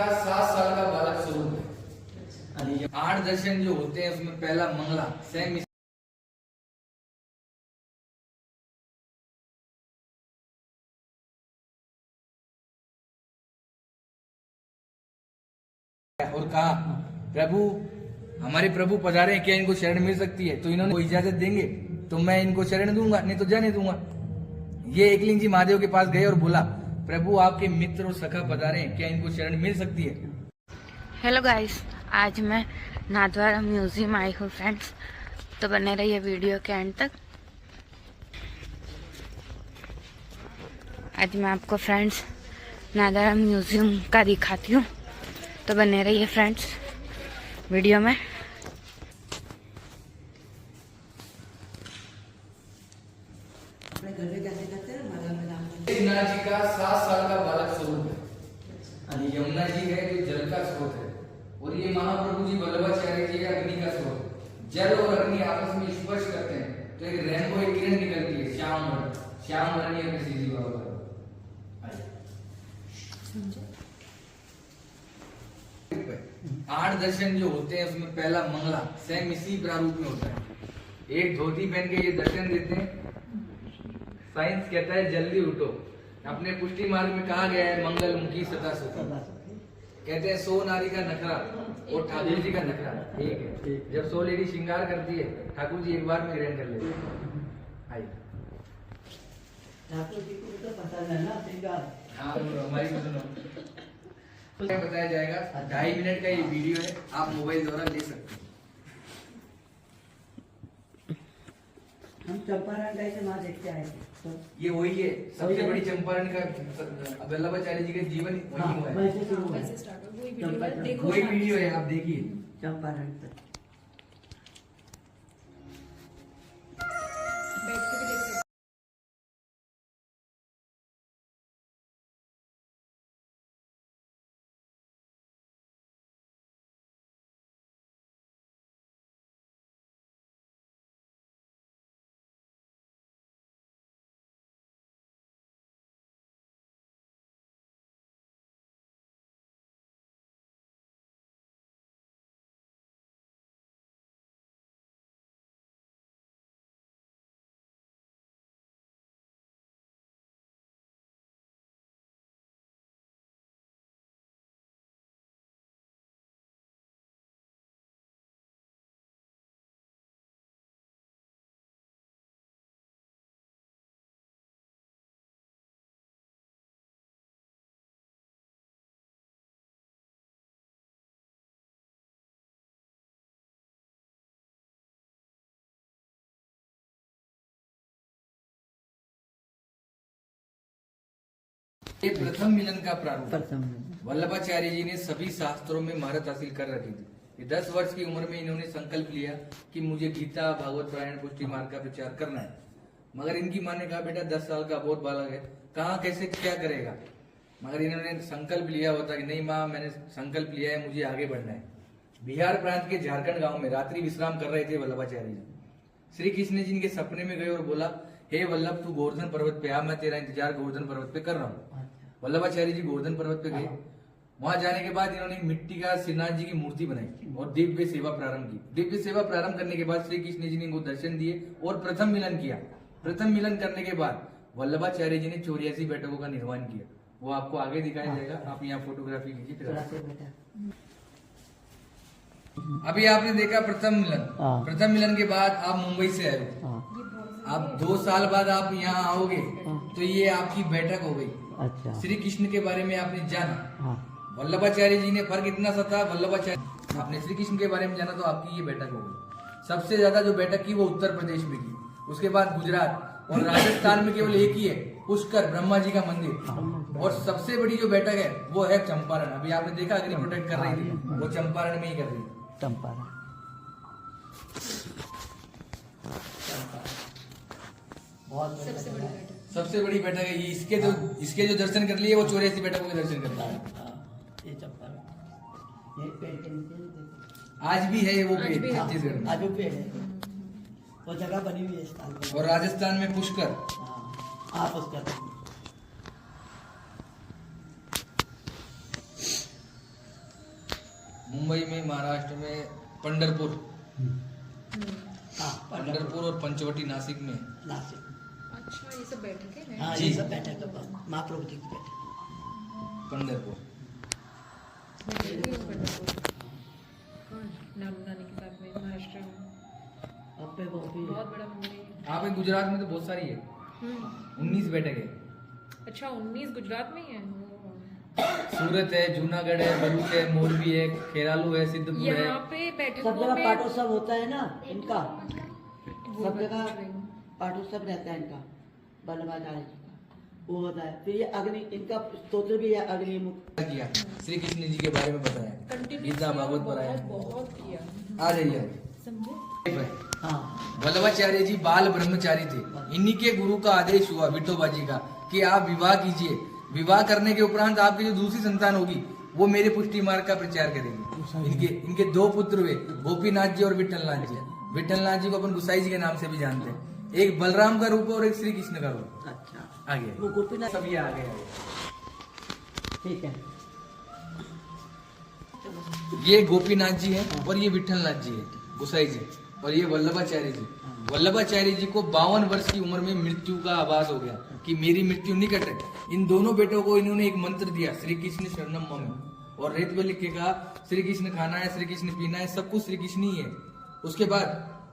का 7 साल का बालक स्वरूप है। 8 दर्शन जो होते हैं उसमें पहला मंगला स्वयं और कहा, प्रभु हमारे प्रभु पधारे हैं, क्या इनको शरण मिल सकती है? तो इन्होंने वो इजाजत देंगे तो मैं इनको शरण दूंगा, नहीं तो जाने दूंगा। ये एकलिंग जी महादेव के पास गए और बोला, प्रभु आपके मित्र और सखा पधारे हैं, क्या इनको शरण मिल सकती है? हेलो गाइस, आज मैं नाथद्वारा म्यूजियम आई हूँ फ्रेंड्स, तो बने रहिए वीडियो के एंड तक। आज मैं आपको फ्रेंड्स नाथद्वारा म्यूजियम का दिखाती हूँ, तो बने रहिए फ्रेंड्स वीडियो में। यमुना जी का 7 साल का बालक स्वरूप है। यमुना जी है जो जल का स्रोत है, और ये महाप्रभु जी वल्लभाचार्य जी का अग्नि का स्रोत है। जल और अग्नि आपस में स्पर्श करते हैं तो एक रेनबो एक किरण निकलती है, श्याम वर्णीय में सीधी बाबा। 8 दर्शन जो होते हैं उसमें पहला मंगला स्वयं इसी प्रारूप में होता है। एक धोती पहन के ये दर्शन देते हैं। साइंस कहता है जल्दी उठो। अपने पुष्टि मार्ग में कहा गया है मंगल मुखी सदा सुखी। कहते हैं 100 नारी का नखरा और ठाकुर जी का नखरा एक है। जब 100 लेडी श्रृंगार करती है, ठाकुर जी एक बार में ग्रहण कर लेते हैं। आइए ठाकुर जी को तो पता है ना श्रृंगार। हाँ, हमारी सुनो बताया जाएगा। 2.5 मिनट का ये वीडियो है, आप मोबाइल द्वारा ले सकते हैं। हम चंपारण गए थे, वहाँ देखते आए थे। तो ये वही है, सबसे बड़ी चंपारण का वल्लभाचार्य जी का जीवन वही हुआ है। वैसे शुरू हुआ। वही वीडियो है, आप देखिए। चंपारण तक ये प्रथम मिलन का प्रारूप। प्रथम वल्लभाचार्य जी ने सभी शास्त्रों में महारत हासिल कर रखी थी। ये 10 वर्ष की उम्र में इन्होंने संकल्प लिया कि मुझे गीता, भागवत, रामायण, पुष्टि मार्ग का प्रचार करना है। मगर इनकी माँ ने कहा, बेटा 10 साल का बहुत बालक है, कहाँ कैसे क्या करेगा? मगर इन्होंने संकल्प लिया होता कि नहीं माँ, मैंने संकल्प लिया है, मुझे आगे बढ़ना है। बिहार प्रांत के झारखंड गाँव में रात्रि विश्राम कर रहे थे वल्लभाचार्य जी। श्री कृष्ण जी इनके सपने में गए और बोला, हे वल्लभ तू गोवर्धन पर्वत पे आ, मैं तेरा इंतजार गोवर्धन पर्वत पे कर रहा हूँ। वल्लभाचार्य जी गोवर्धन पर्वत पे गए। वहां जाने के बाद इन्होंने मिट्टी का श्रीनाथ जी की मूर्ति बनाई और दिव्य सेवा प्रारंभ की। दिव्य सेवा प्रारंभ करने के बाद श्री कृष्ण जी ने इनको दर्शन दिए और प्रथम मिलन किया। प्रथम मिलन करने के बाद वल्लभाचार्य जी ने 84 बैठकों का निर्माण किया। वो आपको आगे दिखाया जाएगा। आप यहाँ फोटोग्राफी लीजिए। अभी आपने देखा प्रथम मिलन। प्रथम मिलन के बाद आप मुंबई से आए हो। आप 2 साल बाद आप यहाँ आओगे तो ये आपकी बैठक हो गई। अच्छा। श्री कृष्ण के बारे में आपने जाना। वल्लभाचार्य जी ने फर्क इतना सा था, वल्लभाचार्य आपने श्री कृष्ण के बारे में जाना तो आपकी ये बैठक हो गई। सबसे ज्यादा जो बैठक की वो उत्तर प्रदेश में की, उसके बाद गुजरात और राजस्थान में केवल एक ही है, पुष्कर ब्रह्मा जी का मंदिर। और सबसे बड़ी जो बैठक है वो है चंपारण। अभी आपने देखा अग्नि प्रोटेक्ट कर रही थी, वो चंपारण में ही कर रही थी। चंपारण सबसे बड़ी बैठक है ये। इसके जो दर्शन कर लिए वो 84 बैठकों के दर्शन कर लिए। ये चंपारण ये पेड़ के नीचे आज भी है वो पेड़ छत्तीसगढ़ में। आज भी पेड़ है, वो जगह बनी हुई है स्थान पर। और राजस्थान में पुष्कर। हाँ पुष्कर। मुंबई में, महाराष्ट्र में पंढरपुर, हाँ पंढरपुर और पंचवटी नासिक में। नासिक। अच्छा, ये सब बैठके हैं। हाँ जी। ये सब बैठक है, महाप्रभु जी की बैठक। पंढरपुर। मैं गई हूँ पंढरपुर। नानी के साथ में महाराष्ट्र में। अब पे वो भी बहुत बड़ा मंदिर है। आप एक गुजरात में तो बहुत सारी है, 19 बैठक है। अच्छा, 19 गुजरात में ही है। सूरत है, जूनागढ़ है, भरूच है, मोरबी है, खेरालू है, सिद्धपुर है। यहाँ पे सब बैठकों जगह में पाठोत्सव होता है ना इनका, वो सब मैं जगह पूछ रही हूँ। पाठोत्सव रहता है इनका, वल्लभाचार्य जी का वो होता है। फिर ये अग्नि, इनका स्तोत्र भी है अग्निमुख। किया श्री कृष्ण जी के बारे में बताया, Continue गीता किया, भागवत पढ़ाया। बहुत किया। आ जाइए। समझे? हाँ वल्लभाचार्य जी बाल ब्रह्मचारी थे। इन्हीं के गुरु का आदेश हुआ विठोबा जी का कि आप विवाह कीजिए। विवाह करने के उपरांत आपकी जो दूसरी संतान होगी वो मेरे पुष्टि मार्ग का प्रचार करेगी। इनके 2 पुत्र हुए, गोपीनाथ जी और विठलनाथ जी। विठलनाथ जी को अपन गुसाई जी के नाम से भी जानते हैं। एक बलराम का रूप है और एक श्री कृष्ण का रूप। अच्छा, आगे वो गोपीनाथ सब ये आ गए। ठीक है। ये गोपीनाथ जी है और ये विठलनाथ जी है, गुसाई जी, और ये वल्लभाचार्य जी। वल्लभाचार्य जी को 52 वर्ष की उम्र में मृत्यु का आभास हो गया कि मेरी मृत्यु निकट है। इन दोनों बेटों को इन्होंने एक मंत्र दिया, श्री कृष्ण शरणम मम, और रेत पे लिख के कहा श्री कृष्ण खाना है, श्री कृष्ण पीना है, सब कुछ श्री कृष्ण ही है। उसके बाद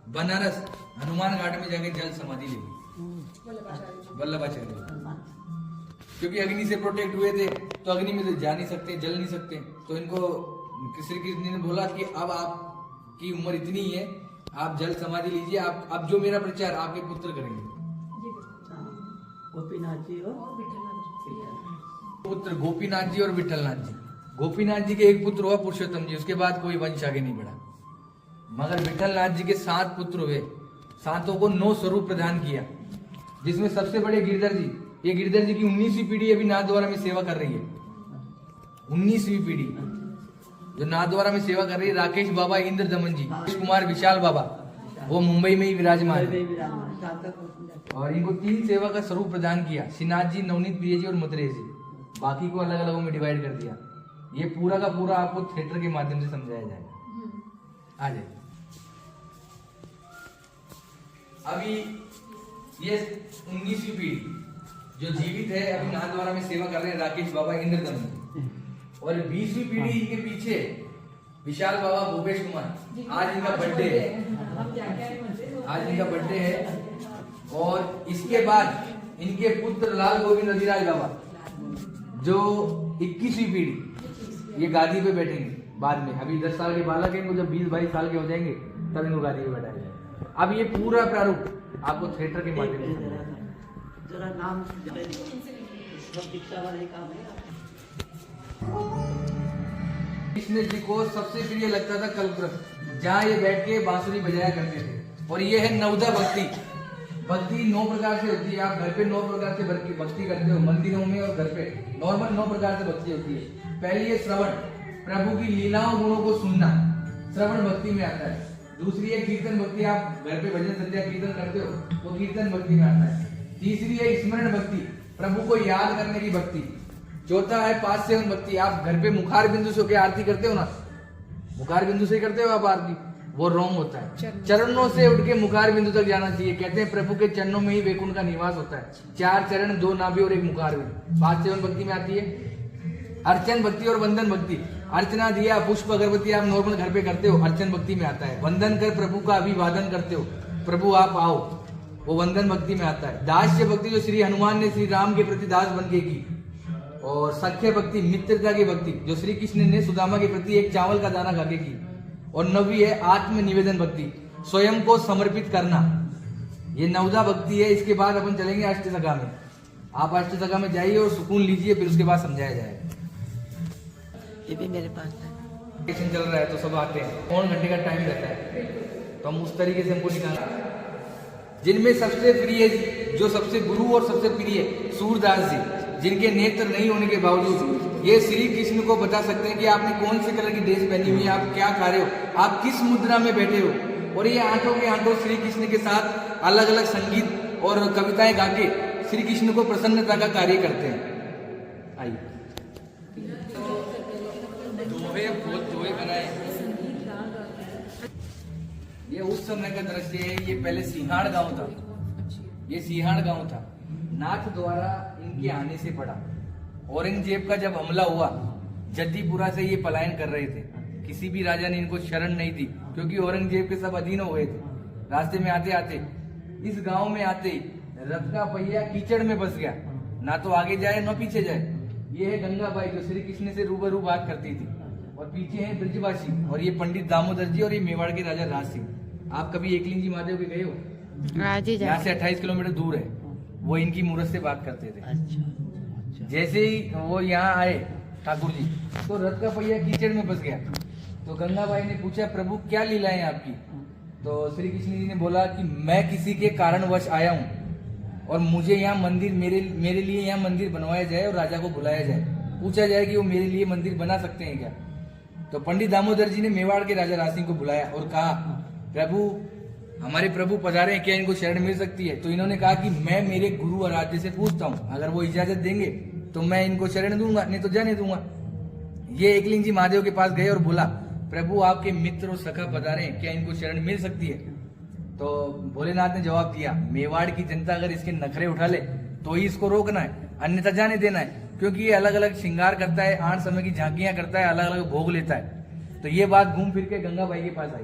बनारस हनुमान घाट में जाके जल समाधि ले ली वल्लभाचार्य जी, क्योंकि अग्नि से प्रोटेक्ट हुए थे तो अग्नि में तो जा नहीं सकते, जल नहीं सकते। तो इनको श्री कृष्ण ने बोला कि अब आपकी उम्र इतनी ही है, आप जल समाधि लीजिए, आप अब जो मेरा प्रचार आपके पुत्र करेंगे। गोपीनाथ जी और पुत्र गोपीनाथ जी और विठलनाथ जी। गोपीनाथ जी के एक पुत्र हुआ पुरुषोत्तम जी, उसके बाद कोई वंश आगे नहीं बढ़ा। मगर विठलनाथ जी के 7 पुत्र हुए, 7 को 9 स्वरूप प्रदान किया, जिसमें सबसे बड़े गिरधर जी। ये गिरधर जी की 19वीं पीढ़ी अभी नाथद्वारा में सेवा कर रही है। 19वीं पीढ़ी जो नाथद्वारा में सेवा कर रही है, राकेश बाबा, इंद्र दमन जी, कुमार विशाल बाबा, वो मुंबई में ही विराजमान है। और इनको 3 सेवा का स्वरूप प्रदान किया, श्रीनाथ जी, नवनीत प्रिय जी और मद्रेश जी। बाकी को अलग अलग में डिवाइड कर दिया। ये पूरा का पूरा आपको थिएटर के माध्यम से समझाया जाएगा। आ जाए। अभी ये 19वीं पीढ़ी जो जीवित है, अभी नाथद्वारा में सेवा कर रहे हैं, राकेश बाबा, इंद्र दमन। और 20वीं पीढ़ी के पीछे विशाल बाबा, भूपेश कुमार। आज इनका बर्थडे है, आज इनका बर्थडे है। और इसके बाद इनके पुत्र लाल गोविंद अधिराज बाबा, जो 21वीं पीढ़ी, ये गादी पे बैठेंगे बाद में। अभी 10 साल के बालक है, इनको जब 20-22 साल के हो जाएंगे तब इनको गादी पे बैठाया जाएगा। अब ये पूरा प्रारूप आपको थिएटर के माध्यम से जरा नाम दीक्षा वाले काम है। कृष्ण जी को सबसे प्रिय लगता था कल्पवृक्ष, जहाँ ये बैठ के बांसुरी बजाया करते थे। और ये है नवदा भक्ति। भक्ति 9 प्रकार से होती है। आप घर पे 9 प्रकार से भक्ति करते हो, मंदिरों में और घर पे नॉर्मल 9 प्रकार से भक्ति होती है। पहली है श्रवण, प्रभु की लीलाओं गुणों को सुनना, श्रवण भक्ति में आता है। दूसरी है कीर्तन भक्ति, आप घर पे भजन संध्या कीर्तन करते हो, वो कीर्तन भक्ति में आता है। तीसरी है स्मरण भक्ति, प्रभु को याद करने की भक्ति। चौथा है पास सेवन भक्ति, आप घर पे मुखार बिंदु से होकर आरती करते हो ना, मुखार बिंदु से करते हो आप आरती, वो रॉन्ग होता है। चरणों से उठ के मुखार बिंदु तक जाना चाहिए। कहते हैं प्रभु के चरणों में ही वैकुंठ का निवास होता है। 4 चरण, 2 नाभि और 1 मुखार बिंदु। पास सेवन भक्ति में आती है अर्चन भक्ति और वंदन भक्ति। अर्चना, दिया, पुष्प, अगरबत्ती आप नॉर्मल घर पे करते हो, अर्चन भक्ति में आता है। वंदन कर प्रभु का अभिवादन करते हो, प्रभु आप आओ, वो वंदन भक्ति में आता है। दास्य भक्ति जो श्री हनुमान ने श्री राम के प्रति दास बन के की। और सख्य भक्ति, मित्रता की भक्ति, जो श्री कृष्ण ने सुदामा के प्रति एक चावल का दाना खाके की। और 9वीं है आत्म निवेदन भक्ति, स्वयं को समर्पित करना। ये 9दा भक्ति है। इसके बाद अपन चलेंगे अष्टसखा में। आप अष्टसखा में जाइए और सुकून लीजिए, फिर उसके बाद समझाया जाएगा। ये भी मेरे पास है। वैकेशन चल रहा है तो सब आते हैं, 4 घंटे का टाइम रहता है, तो हम उस तरीके से हमको निकालना। जिनमें सबसे प्रिय, जो सबसे गुरु और सबसे प्रिय सूरदास जी, जिनके नेत्र नहीं होने के बावजूद ये श्री कृष्ण को बता सकते हैं कि आपने कौन से कलर की ड्रेस पहनी हुई है, आप क्या खा रहे हो, आप किस मुद्रा में बैठे हो। और ये आंखों के आंखों श्री कृष्ण के साथ अलग अलग संगीत और कविताएं गा के श्री कृष्ण को प्रसन्नता का कार्य करते हैं। आइए। तोहफे बहुत तोहफे बनाए। संगीत राग गाता है। ये उस समय का दृश्य है। ये पहले सिंहाड़ गांव था। अच्छी ये सिंहाड़ गांव था। नाथ द्वारा इनके आने से पड़ा। औरंगजेब का जब हमला हुआ, जद्दीपुरा से ये पलायन कर रहे थे। किसी भी राजा ने इनको शरण नहीं दी, क्योंकि औरंगजेब के सब अधीन हो गए थे। रास्ते में आते आते इस गांव में आते ही रथ का पहिया कीचड़ में फंस गया, ना तो आगे जाए ना पीछे जाए। ये है गंगाबाई जो श्री कृष्ण से रूबरू बात करती थी, और पीछे है ब्रजवासी, और ये पंडित दामोदर जी, और ये मेवाड़ के राजा राज सिंह। आप कभी एकलिंग महादेव के गए हो? आज ही यहाँ जा से 28 किलोमीटर दूर है। वो इनकी मूर्त से बात करते थे। अच्छा जैसे ही वो यहाँ आए ठाकुर जी, तो रथ का पहिया कीचड़ में फंस गया। तो गंगाबाई ने पूछा, प्रभु क्या लीला है आपकी? तो श्री कृष्ण जी ने बोला कि मैं किसी के कारणवश आया हूँ, और मुझे यहाँ मंदिर मेरे लिए यहाँ मंदिर बनवाया जाए, और राजा को बुलाया जाए, पूछा जाए कि वो मेरे लिए मंदिर बना सकते हैं क्या। तो पंडित दामोदर जी ने मेवाड़ के राजा राज सिंह को बुलाया और कहा, प्रभु हमारे प्रभु पधारे हैं, क्या इनको शरण मिल सकती है? तो इन्होंने कहा कि मैं मेरे गुरु आराध्य से पूछता हूँ, अगर वो इजाजत देंगे तो मैं इनको शरण दूंगा, नहीं तो जाने दूंगा। ये एकलिंग जी महादेव के पास गए और बोला, प्रभु आपके मित्र और सखा पधारे हैं, क्या इनको शरण मिल सकती है? तो भोलेनाथ ने जवाब दिया, मेवाड़ की जनता अगर इसके नखरे उठा ले तो ही इसको रोकना है, अन्यथा जाने देना है, क्योंकि ये अलग अलग श्रृंगार करता है, 8 समय की झांकियां करता है, अलग अलग भोग लेता है। तो ये बात घूम फिर के गंगाबाई के पास आई।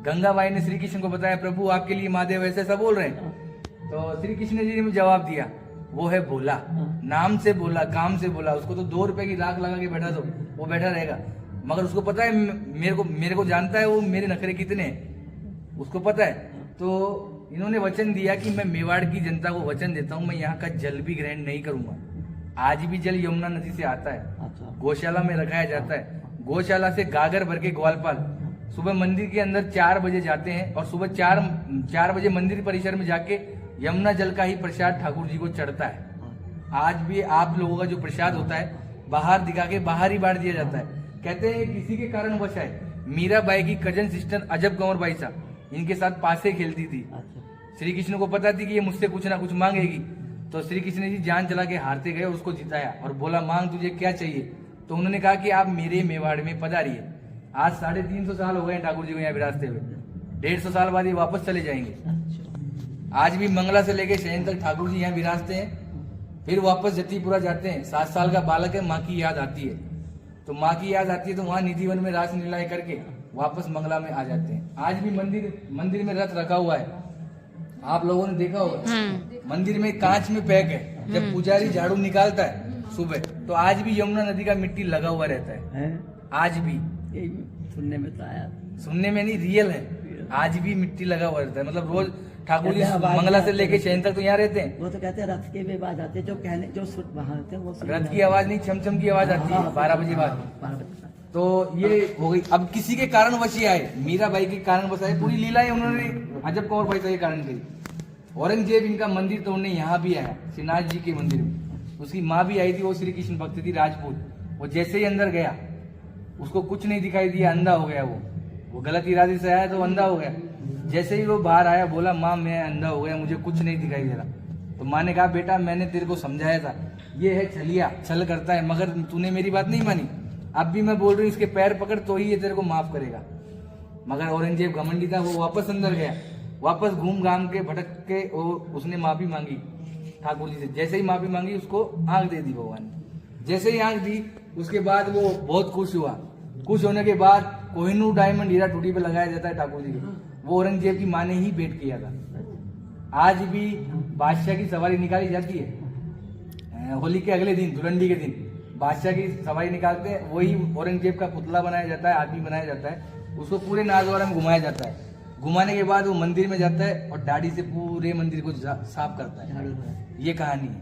गंगाबाई ने श्री कृष्ण को बताया, प्रभु आपके लिए महादेव ऐसे ऐसा बोल रहे हैं। तो श्री कृष्ण जी ने जवाब दिया, वो है भोला, नाम से बोला, काम से बोला। उसको तो 2 रुपए की लाख लगा के बैठा दो, वो बैठा रहेगा, मगर उसको पता है मेरे को जानता है वो मेरे नखरे कितने हैं, उसको पता है। तो इन्होंने वचन दिया कि मैं मेवाड़ की जनता को वचन देता हूँ, मैं यहाँ का जल भी ग्रहण नहीं करूंगा। आज भी जल यमुना नदी से आता है, गौशाला में रखाया जाता है। गौशाला से गागर भर के ग्वालपाल सुबह मंदिर के अंदर 4 बजे जाते हैं, और सुबह 4 बजे मंदिर परिसर में जाके यमुना जल का ही प्रसाद ठाकुर जी को चढ़ता है। आज भी आप लोगों का जो प्रसाद होता है बाहर दिखा के बाहर ही बांट दिया जाता है। कहते हैं किसी के कारण वश है, मीराबाई की कजन सिस्टर अजब कंवर बाई साहब इनके साथ पासे खेलती थी। श्री कृष्ण को पता थी कि ये मुझसे कुछ ना कुछ मांगेगी, तो श्री कृष्ण जी जान चला के हारते गए और उसको जिताया और बोला, मांग तुझे क्या चाहिए? तो उन्होंने कहा कि आप मेरे मेवाड़ में पधारिए। आज 350 साल हो गए ठाकुर जी को यहाँ विराजते हुए, 150 साल बाद ये वापस चले जाएंगे। आज भी मंगला से लेके शयन तक ठाकुर जी यहाँ विराजते हैं, फिर वापस जतीपुरा जाते हैं। 7 साल का बालक है, माँ की याद आती है, तो माँ की याद आती है तो वहाँ निधिवन में रास लीलाएं करके वापस मंगला में आ जाते हैं। आज भी मंदिर में रथ रखा हुआ है, आप लोगों ने देखा होगा। मंदिर में कांच में पैक है, जब पुजारी झाड़ू निकालता है सुबह, तो आज भी यमुना नदी का मिट्टी लगा हुआ रहता है। आज भी सुनने में तो आया, सुनने में नहीं, रियल है। आज भी मिट्टी लगा हुआ रहता है। मतलब रोज ठाकुर जी मंगला से लेके शयन तक तो यहाँ रहते हैं। वो तो कहते हैं रथ के भी आवाज आते हैं, जो कहने जो वहाँ होते हैं वो रथ की आवाज नहीं, छमछम की आवाज आती है 12 बजे बाद। तो ये हो गई। अब किसी के कारण वशी आए, मीराबाई के कारण वश आए, पूरी लीलाएं उन्होंने अजब कंवर बाई के कारण करी। औरंगजेब इनका मंदिर तोड़ने यहाँ भी आया, श्रीनाथ जी के मंदिर में। उसकी माँ भी आई थी, वो श्री कृष्ण भक्त थी, राजपूत। वो जैसे ही अंदर गया उसको कुछ नहीं दिखाई दिया, अंधा हो गया। वो गलत इरादे से आया तो अंधा हो गया। जैसे ही वो बाहर आया बोला, माँ मैं अंधा हो गया, मुझे कुछ नहीं दिखाई दे रहा। तो माँ ने कहा, बेटा मैंने तेरे को समझाया था, ये है छलिया, छल करता है, मगर तूने मेरी बात नहीं मानी। अब भी मैं बोल रही हूँ इसके पैर पकड़ तो ही ये तेरे को माफ करेगा। मगर औरंगजेब घमंडी था, वो वापस अंदर गया। वापस घूम घाम के भटक के उसने माफी मांगी ठाकुर जी से। जैसे ही माफी मांगी उसको आंख दे दी भगवान ने। जैसे ही आंख दी उसके बाद वो बहुत खुश हुआ। खुश होने के बाद कोहिनूर डायमंड हीरा टूटी पे लगाया जाता है ठाकुर जी के, वो औरंगजेब की माँ ने ही भेंट किया था। आज भी बादशाह की सवारी निकाली जाती है, होली के अगले दिन, धुलंडी के दिन बादशाह की सवारी निकालते हैं। वही औरंगजेब का पुतला बनाया जाता है, आदमी बनाया जाता है, उसको पूरे नाजवारा में घुमाया जाता है। घुमाने के बाद वो मंदिर में जाता है और दाढ़ी से पूरे मंदिर को साफ करता है। ये कहानी है।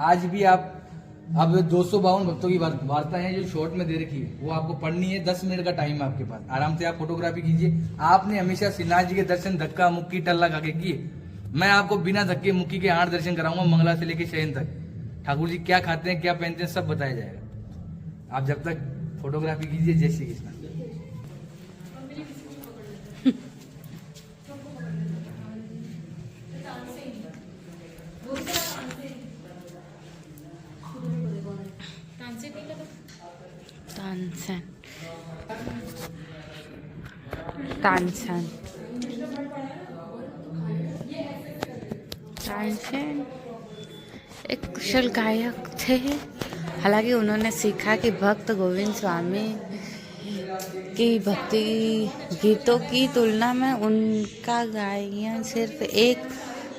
आज भी आप अब 252 भक्तों की वार्ता है जो शॉर्ट में दे रखी है, वो आपको पढ़नी है। 10 मिनट का टाइम है आपके पास, आराम से आप फोटोग्राफी कीजिए। आपने हमेशा श्रीनाथ जी के दर्शन धक्का मुक्की टल्ला खाके किए, मैं आपको बिना धक्के मुक्की के 8 दर्शन कराऊंगा मंगला से लेके शयन तक। ठाकुर जी क्या खाते हैं, क्या पहनते हैं, सब बताया जाएगा। आप जब तक फोटोग्राफी कीजिए। जय श्री कृष्ण। तानसेन तानसेन एक कुशल गायक थे। हालांकि उन्होंने सीखा कि भक्त गोविंद स्वामी की भक्ति गीतों की तुलना में उनका गायन सिर्फ एक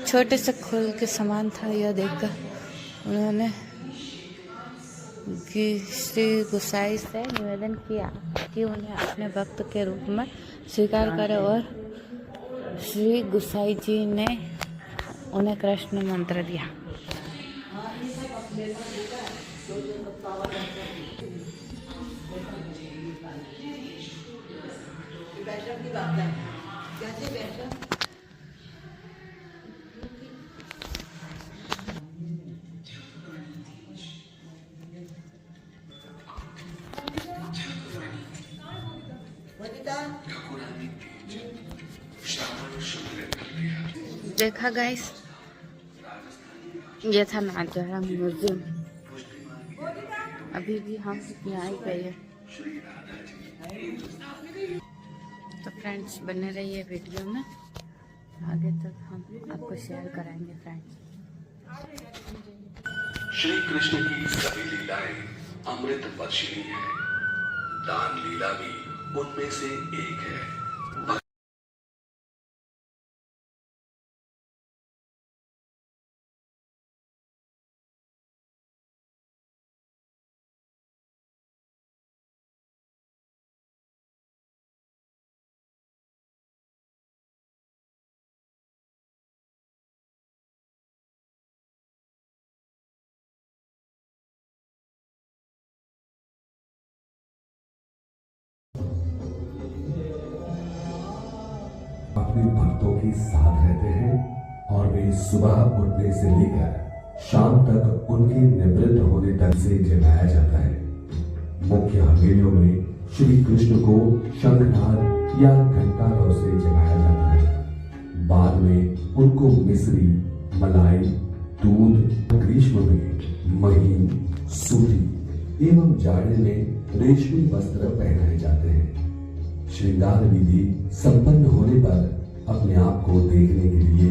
छोटे से खोल के समान था। यह देखकर उन्होंने श्री गोसाई से निवेदन किया कि उन्हें अपने भक्त के रूप में स्वीकार करें और श्री गोसाई जी ने उन्हें कृष्ण मंत्र दिया। देखा गाइस, ये था नाथद्वारा म्यूजियम। अभी भी हम यहाँ ही गए हैं। तो फ्रेंड्स बने रहिए वीडियो में, आगे तक हम आपको शेयर कराएंगे फ्रेंड्स। श्री कृष्ण की सभी लीलाएं अमृत वर्षिणी है। दान लीला भी उनमें से एक है। अपने भक्तों के साथ रहते हैं और वे सुबह उठने से लेकर शाम तक उनके निवृत्त होने तक से जगाया जाता है। मुख्य हवेलियों में श्री कृष्ण को शंखनाद या घंटारों से जगाया जाता है। बाद में उनको मिश्री, मलाई, दूध, ग्रीष्म में महीन, सूती एवं जाड़े में रेशमी वस्त्र पहनाए जाते हैं। श्रृंगार विधि संपन्न होने पर अपने आप को देखने के लिए